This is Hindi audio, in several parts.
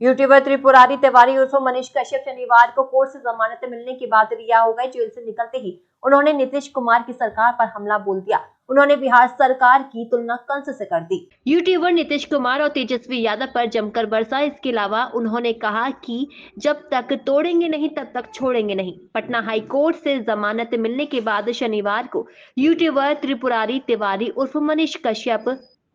यूट्यूबर त्रिपुरारी तिवारी उर्फ मनीष कश्यप शनिवार को कोर्ट से जमानत मिलने के बाद रिहा हो गए। जेल से निकलते ही उन्होंने नीतीश कुमार की सरकार पर हमला बोल दिया। उन्होंने बिहार सरकार की तुलना कंस से कर दी। यूट्यूबर नीतीश कुमार और तेजस्वी यादव पर जमकर बरसा। इसके अलावा उन्होंने कहा कि जब तक तोड़ेंगे नहीं तब तक छोड़ेंगे नहीं। पटना हाई कोर्ट से जमानत मिलने के बाद शनिवार को यूट्यूबर त्रिपुरारी तिवारी उर्फ मनीष कश्यप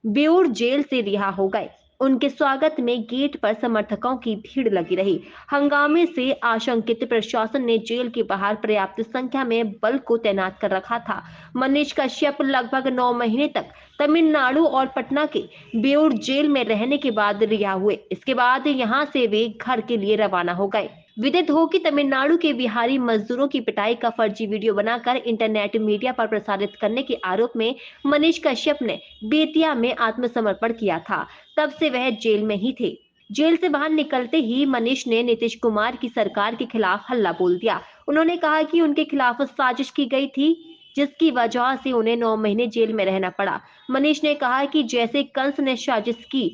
बेऊर जेल से रिहा हो गए। उनके स्वागत में गेट पर समर्थकों की भीड़ लगी रही। हंगामे से आशंकित प्रशासन ने जेल के बाहर पर्याप्त संख्या में बल को तैनात कर रखा था। मनीष कश्यप लगभग 9 महीने तक तमिलनाडु और पटना के बेऊर जेल में रहने के बाद रिहा हुए। इसके बाद यहां से वे घर के लिए रवाना हो गए। विदित हो कि तमिलनाडु के बिहारी मजदूरों की पिटाई का फर्जी वीडियो बनाकर इंटरनेट मीडिया पर प्रसारित करने के आरोप में मनीष कश्यप ने बेतिया में आत्मसमर्पण किया था। तब से वह जेल में ही थे। जेल से बाहर निकलते ही मनीष ने नीतीश कुमार की सरकार के खिलाफ हल्ला बोल दिया। उन्होंने कहा कि उनके खिलाफ साजिश की गई थी, जिसकी वजह से उन्हें 9 महीने जेल में रहना पड़ा। मनीष ने कहा कि जैसे कंस ने साजिश की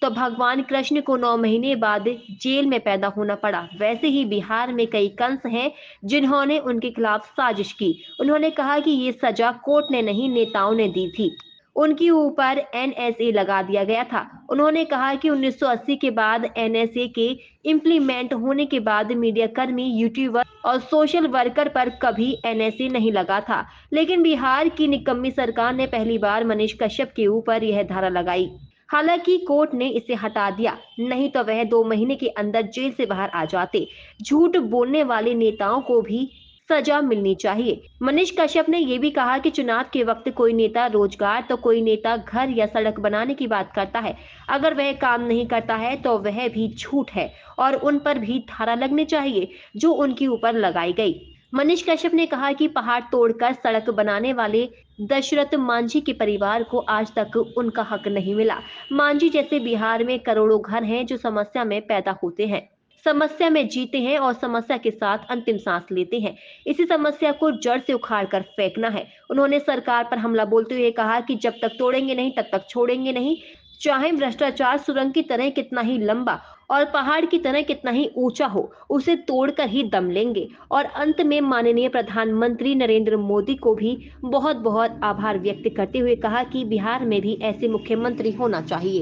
तो भगवान कृष्ण को 9 महीने बाद जेल में पैदा होना पड़ा, वैसे ही बिहार में कई कंस हैं जिन्होंने उनके खिलाफ साजिश की। उन्होंने कहा कि ये सजा कोर्ट ने नहीं, नेताओं ने दी थी। उनके ऊपर एनएसए लगा दिया गया था। उन्होंने कहा कि 1980 के बाद एनएसए के इम्प्लीमेंट होने के बाद मीडिया कर्मी, यूट्यूबर और सोशल वर्कर पर कभी एनएसए नहीं लगा था, लेकिन बिहार की निकम्मी सरकार ने पहली बार मनीष कश्यप के ऊपर यह धारा लगाई। हालांकि कोर्ट ने इसे हटा दिया, नहीं तो वह 2 महीने के अंदर जेल से बाहर आ जाते। झूठ बोलने वाले नेताओं को भी सजा मिलनी चाहिए। मनीष कश्यप ने यह भी कहा कि चुनाव के वक्त कोई नेता रोजगार तो कोई नेता घर या सड़क बनाने की बात करता है। अगर वह काम नहीं करता है तो वह भी झूठ है और उन पर भी धारा लगनी चाहिए जो उनके ऊपर लगाई गई। मनीष कश्यप ने कहा कि पहाड़ तोड़कर सड़क बनाने वाले दशरथ मांझी के परिवार को आज तक उनका हक नहीं मिला। मांझी जैसे बिहार में करोड़ों घर हैं जो समस्या में पैदा होते हैं, समस्या में जीते हैं और समस्या के साथ अंतिम सांस लेते हैं। इसी समस्या को जड़ से उखाड़ कर फेंकना है। उन्होंने सरकार पर हमला बोलते हुए कहा कि जब तक तोड़ेंगे नहीं तब तक छोड़ेंगे नहीं। चाहे भ्रष्टाचार सुरंग की तरह कितना ही लंबा और पहाड़ की तरह कितना ही ऊंचा हो, उसे तोड़कर ही दम लेंगे। और अंत में माननीय प्रधानमंत्री नरेंद्र मोदी को भी बहुत बहुत आभार व्यक्त करते हुए कहा कि बिहार में भी ऐसे मुख्यमंत्री होना चाहिए।